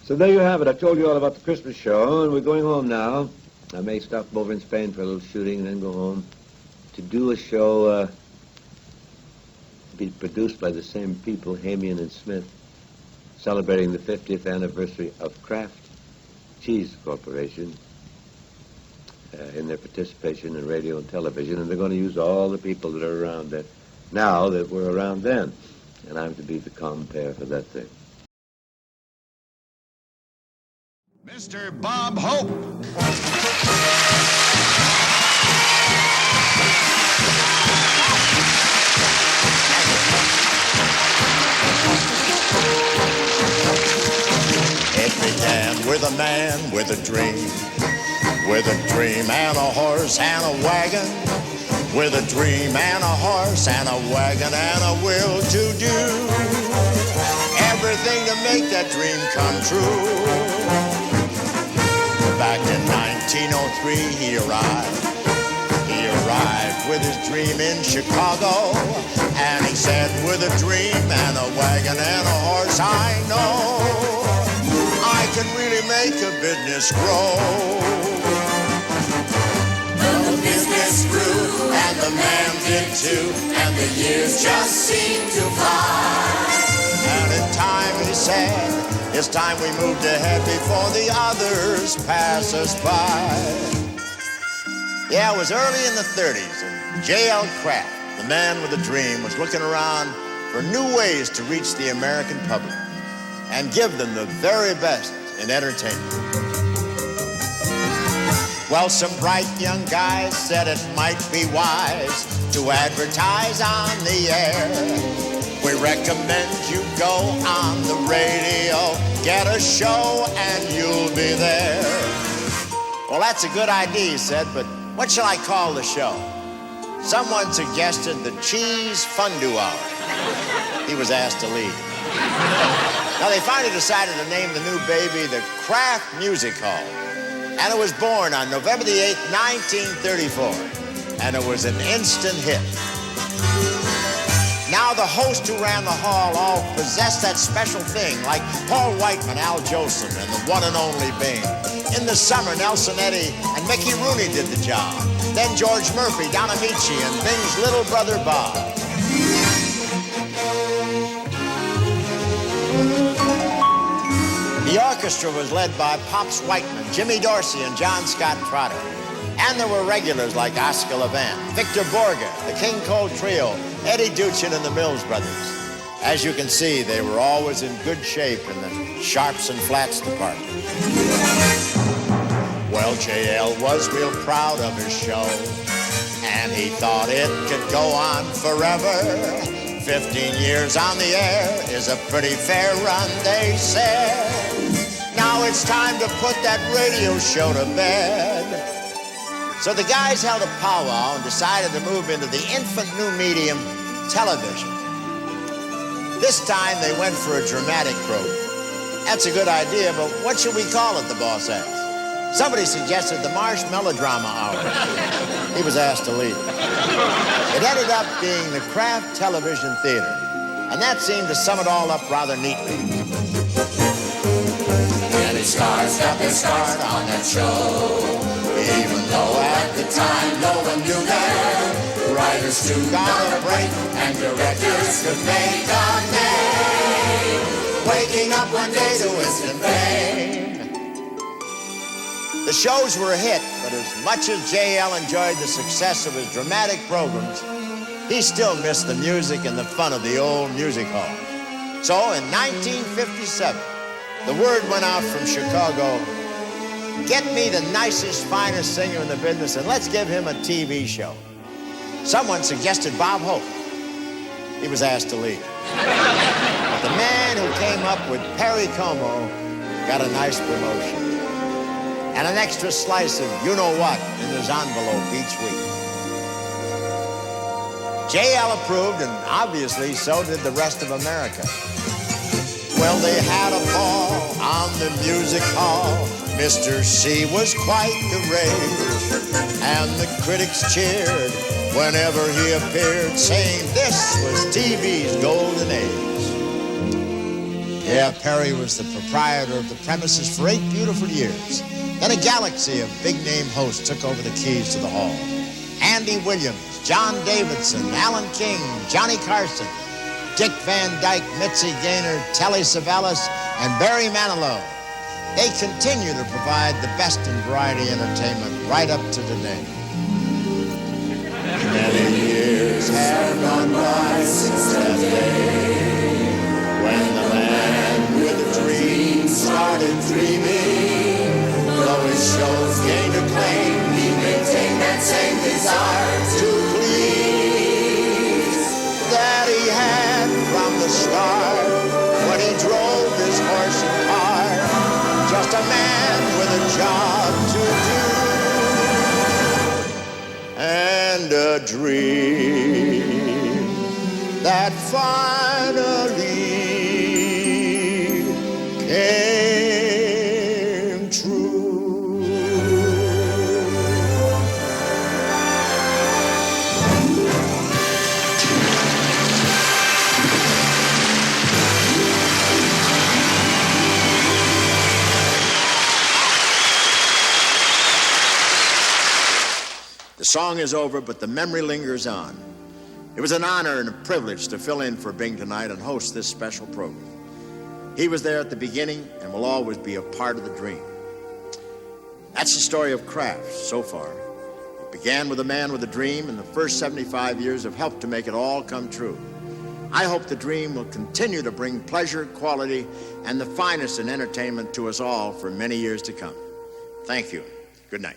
So there you have it. I told you all about the Christmas show, and we're going home now. I may stop over in Spain for a little shooting and then go home to do a show be produced by the same people, Hemion and Smith, celebrating the 50th anniversary of Kraft Cheese Corporation in their participation in radio and television, and they're going to use all the people that are around there now that were around then, and I'm to be the compere for that thing. Mr. Bob Hope. It began with a man with a dream and a horse and a wagon, with a dream and a horse and a wagon and a will to do everything to make that dream come true. Back in 1903 he arrived with his dream in Chicago, and he said, with a dream and a wagon and a horse, I know I can really make a business grow. The business grew and the man did too, and the years just seemed to fly. And in time he said, it's time we moved ahead before the others pass us by. Yeah, it was early in the 30s, and J.L. Kraft, the man with a dream, was looking around for new ways to reach the American public and give them the very best in entertainment. Well, some bright young guys said it might be wise to advertise on the air. We recommend you go on the radio, get a show, and you'll be there. Well, that's a good idea, he said, but what shall I call the show? Someone suggested the Cheese Fondue Hour. He was asked to lead. Now, they finally decided to name the new baby the Kraft Music Hall. And it was born on November the 8th, 1934. And it was an instant hit. Now, the hosts who ran the hall all possessed that special thing, like Paul Whiteman, Al Jolson, and the one and only Bing. In the summer, Nelson Eddy and Mickey Rooney did the job. Then George Murphy, Don Amici, and Bing's little brother Bob. The orchestra was led by Pops Whiteman, Jimmy Dorsey, and John Scott Trotter. And there were regulars like Oscar Levant, Victor Borga, the King Cole Trio, Eddie Duchin, and the Mills Brothers. As you can see, they were always in good shape in the sharps and flats department. Well, J.L. was real proud of his show, and he thought it could go on forever. 15 years on the air is a pretty fair run, they said. Now it's time to put that radio show to bed. So the guys held a powwow and decided to move into the infant new medium, television. This time they went for a dramatic program. That's a good idea, but what should we call it, the boss asked. Somebody suggested the Marsh Melodrama Hour. He was asked to lead. It ended up being the Kraft Television Theater, and that seemed to sum it all up rather neatly. Many stars got their start on that show, even though at the time no one knew that. Writers too got a break, and directors could make a name, waking up one day to instant fame. The shows were a hit, but as much as J.L. enjoyed the success of his dramatic programs, he still missed the music and the fun of the old music hall. So in 1957, the word went out from Chicago, get me the nicest, finest singer in the business, and let's give him a TV show. Someone suggested Bob Hope. He was asked to lead. But the man who came up with Perry Como got a nice promotion and an extra slice of you-know-what in his envelope each week. J.L. approved, and obviously so did the rest of America. Well, they had a ball on the music hall. Mr. C was quite the rage, and the critics cheered whenever he appeared, saying this was TV's golden age. Yeah, Perry was the proprietor of the premises for 8 beautiful years. Then a galaxy of big-name hosts took over the keys to the hall. Andy Williams, John Davidson, Alan King, Johnny Carson, Dick Van Dyke, Mitzi Gaynor, Telly Savalas, and Barry Manilow. They continue to provide the best in variety entertainment right up to today. Many years have gone by since that day when the man with a dream started dreaming. Though his shows gained acclaim, he maintained that same desire to please that he had from the start when he drove his horse and cart. Just a man with a job to do and a dream that finally came true. The song is over, but the memory lingers on. It was an honor and a privilege to fill in for Bing tonight and host this special program. He was there at the beginning and will always be a part of the dream. That's the story of Kraft so far. It began with a man with a dream, and the first 75 years have helped to make it all come true. I hope the dream will continue to bring pleasure, quality, and the finest in entertainment to us all for many years to come. Thank you. Good night.